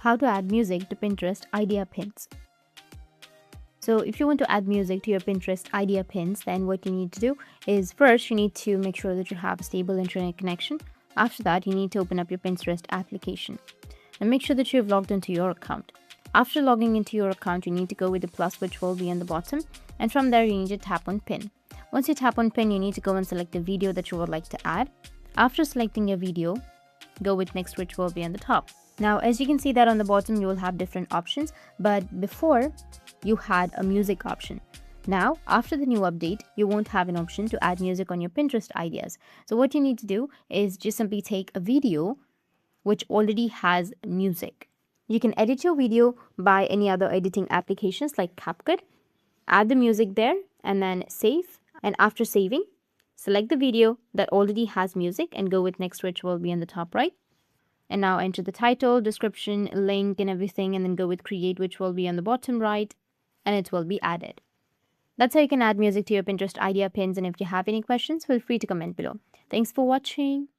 How to add music to Pinterest idea pins. So if you want to add music to your Pinterest idea pins, then what you need to do is first you need to make sure that you have a stable internet connection. After that, you need to open up your Pinterest application and make sure that you've logged into your account. After logging into your account, you need to go with the plus, which will be on the bottom, and from there you need to tap on pin. Once you tap on pin, you need to go and select the video that you would like to add. After selecting your video, go with next, which will be on the top. Now, as you can see that on the bottom, you will have different options, but before you had a music option. Now, after the new update, you won't have an option to add music on your Pinterest ideas. So what you need to do is just simply take a video which already has music. You can edit your video by any other editing applications like CapCut, add the music there, and then save. And after saving, select the video that already has music and go with next, which will be on the top right. And now enter the title, description, link, and everything, and then go with create, which will be on the bottom right, and it will be added. That's how you can add music to your Pinterest idea pins. And if you have any questions, feel free to comment below. Thanks for watching.